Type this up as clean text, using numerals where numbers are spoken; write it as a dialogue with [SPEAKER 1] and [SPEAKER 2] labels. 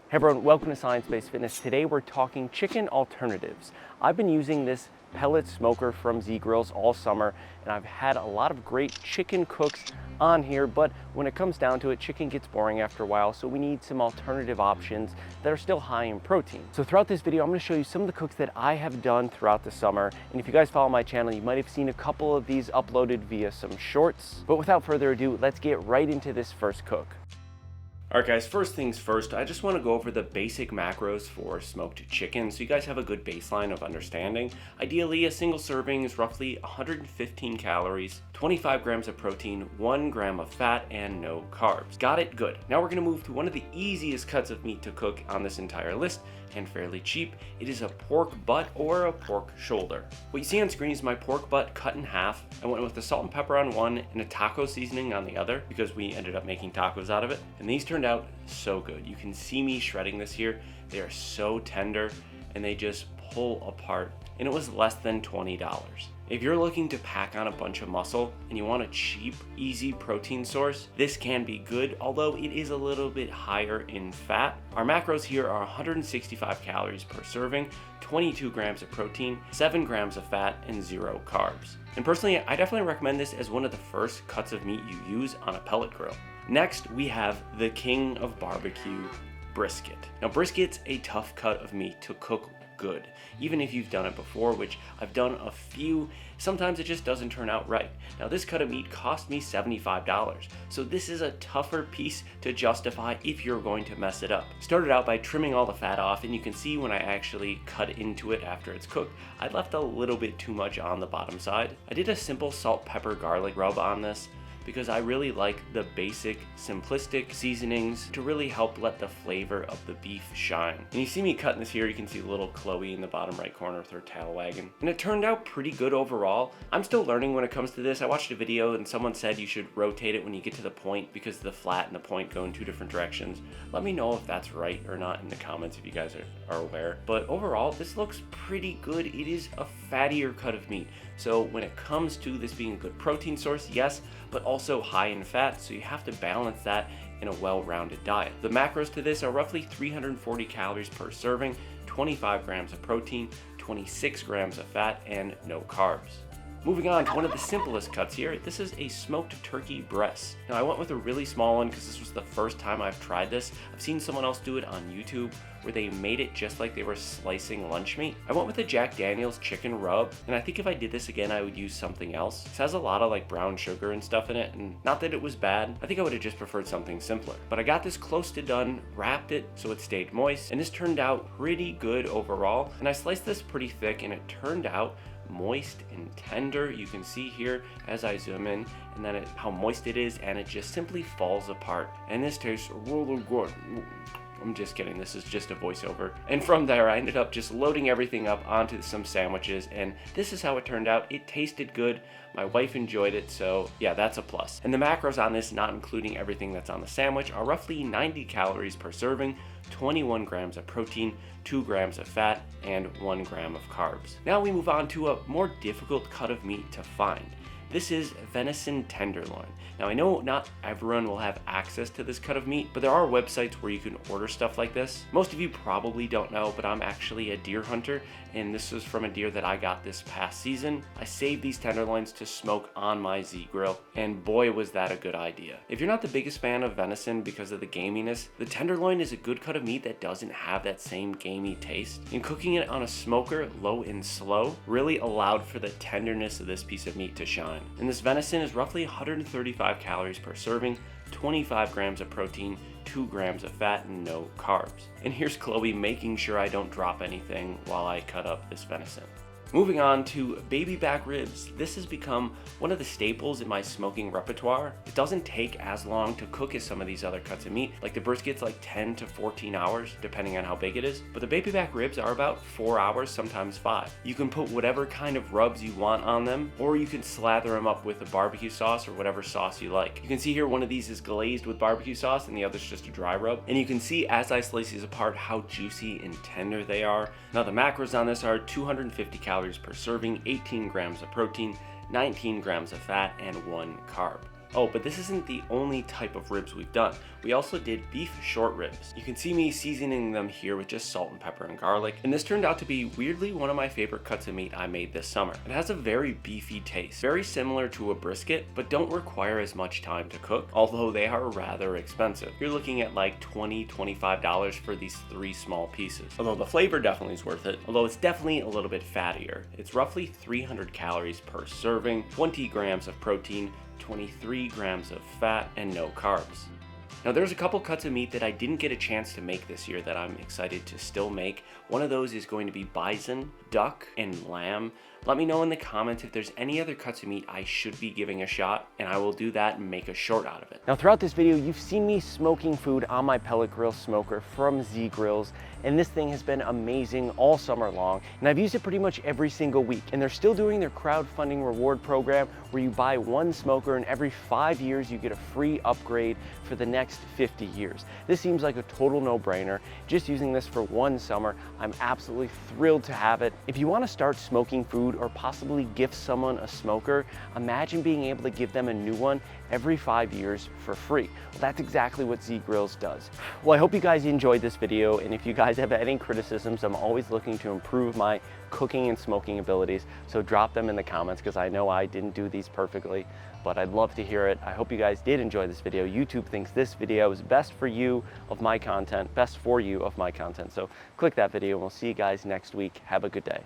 [SPEAKER 1] Hey everyone, welcome to Science-Based Fitness. Today we're talking chicken alternatives. I've been using this pellet smoker from Z Grills all summer, and I've had a lot of great chicken cooks on here, but when it comes down to it, chicken gets boring after a while, so we need some alternative options that are still high in protein. So throughout this video, I'm gonna show you some of the cooks that I have done throughout the summer, and if you guys follow my channel, you might have seen a couple of these uploaded via some shorts. But without further ado, let's get right into this first cook. Alright guys, first things first, I just want to go over the basic macros for smoked chicken so you guys have a good baseline of understanding. Ideally, a single serving is roughly 115 calories, 25 grams of protein, 1 gram of fat, and no carbs. Got it? Good. Now we're going to move to one of the easiest cuts of meat to cook on this entire list, and fairly cheap. It is a pork butt or a pork shoulder. What you see on screen is my pork butt cut in half. I went with the salt and pepper on one and a taco seasoning on the other because we ended up making tacos out of it. And these turned out so good. You can see me shredding this here. They are so tender and they just pull apart. And it was less than $20. If you're looking to pack on a bunch of muscle and you want a cheap, easy protein source, this can be good, although it is a little bit higher in fat. Our macros here are 165 calories per serving, 22 grams of protein, 7 grams of fat, and 0 carbs. And personally, I definitely recommend this as one of the first cuts of meat you use on a pellet grill. Next, we have the king of barbecue, brisket. Now, brisket's a tough cut of meat to cook good, even if you've done it before, which I've done a few. Sometimes it just doesn't turn out right. Now this cut of meat cost me $75, so this is a tougher piece to justify if you're going to mess it up. Started out by trimming all the fat off, and you can see when I actually cut into it after it's cooked, I left a little bit too much on the bottom side. I did a simple salt, pepper, garlic rub on this because I really like the basic, simplistic seasonings to really help let the flavor of the beef shine. And you see me cutting this here, you can see little Chloe in the bottom right corner with her tail wagging. And it turned out pretty good overall. I'm still learning when it comes to this. I watched a video and someone said you should rotate it when you get to the point because the flat and the point go in two different directions. Let me know if that's right or not in the comments if you guys are aware. But overall, this looks pretty good. It is a fattier cut of meat. So when it comes to this being a good protein source, yes, but also high in fat, so you have to balance that in a well-rounded diet. The macros to this are roughly 340 calories per serving, 25 grams of protein, 26 grams of fat, and no carbs. Moving on to one of the simplest cuts here, this is a smoked turkey breast. Now I went with a really small one because this was the first time I've tried this. I've seen someone else do it on YouTube where they made it just like they were slicing lunch meat. I went with a Jack Daniel's chicken rub, and I think if I did this again, I would use something else. This has a lot of like brown sugar and stuff in it, and not that it was bad. I think I would have just preferred something simpler. But I got this close to done, wrapped it so it stayed moist, and this turned out pretty good overall. And I sliced this pretty thick, and it turned out moist and tender. You can see here as I zoom in and then how moist it is, and it just simply falls apart, and this tastes really good. I'm just kidding, this is just a voiceover. And from there I ended up just loading everything up onto some sandwiches, and this is how it turned out. It tasted good, my wife enjoyed it, so yeah, that's a plus. And the macros on this, not including everything that's on the sandwich, are roughly 90 calories per serving, 21 grams of protein, 2 grams of fat, and 1 gram of carbs. Now we move on to a more difficult cut of meat to find. This is venison tenderloin. Now I know not everyone will have access to this cut of meat, but there are websites where you can order stuff like this. Most of you probably don't know, but I'm actually a deer hunter, and this was from a deer that I got this past season. I saved these tenderloins to smoke on my Z grill, and boy was that a good idea. If you're not the biggest fan of venison because of the gaminess, the tenderloin is a good cut of meat that doesn't have that same gamey taste. And cooking it on a smoker, low and slow, really allowed for the tenderness of this piece of meat to shine. And this venison is roughly 135 calories per serving, 25 grams of protein, 2 grams of fat, and no carbs. And here's Chloe making sure I don't drop anything while I cut up this venison. Moving on to baby back ribs. This has become one of the staples in my smoking repertoire. It doesn't take as long to cook as some of these other cuts of meat. Like the brisket's like 10 to 14 hours, depending on how big it is. But the baby back ribs are about 4 hours, sometimes 5. You can put whatever kind of rubs you want on them, or you can slather them up with a barbecue sauce or whatever sauce you like. You can see here one of these is glazed with barbecue sauce and the other's just a dry rub. And you can see as I slice these apart how juicy and tender they are. Now the macros on this are 250 calories per serving, 18 grams of protein, 19 grams of fat, and 1 carb. Oh, but this isn't the only type of ribs we've done. We also did beef short ribs. You can see me seasoning them here with just salt and pepper and garlic, and this turned out to be weirdly one of my favorite cuts of meat I made this summer. It has a very beefy taste, very similar to a brisket, but don't require as much time to cook, although they are rather expensive. You're looking at like $20–25 for these 3 small pieces. Although the flavor definitely is worth it, although it's definitely a little bit fattier. It's roughly 300 calories per serving, 20 grams of protein, 23 grams of fat, and no carbs. Now there's a couple cuts of meat that I didn't get a chance to make this year that I'm excited to still make. One of those is going to be bison, duck, and lamb. Let me know in the comments if there's any other cuts of meat I should be giving a shot, and I will do that and make a short out of it. Now throughout this video, you've seen me smoking food on my pellet grill smoker from Z Grills, and this thing has been amazing all summer long, and I've used it pretty much every single week. And they're still doing their crowdfunding reward program where you buy 1 smoker and every 5 years you get a free upgrade for the next 50 years. This seems like a total no-brainer. Just using this for 1 summer, I'm absolutely thrilled to have it. If you want to start smoking food or possibly gift someone a smoker, imagine being able to give them a new one every 5 years for free. Well, that's exactly what Z Grills does. Well, I hope you guys enjoyed this video, and if you guys have any criticisms, I'm always looking to improve my cooking and smoking abilities, so drop them in the comments because I know I didn't do these perfectly, but I'd love to hear it. I hope you guys did enjoy this video. YouTube thinks this video is best for you of my content, best for you of my content, so click that video and we'll see you guys next week. Have a good day.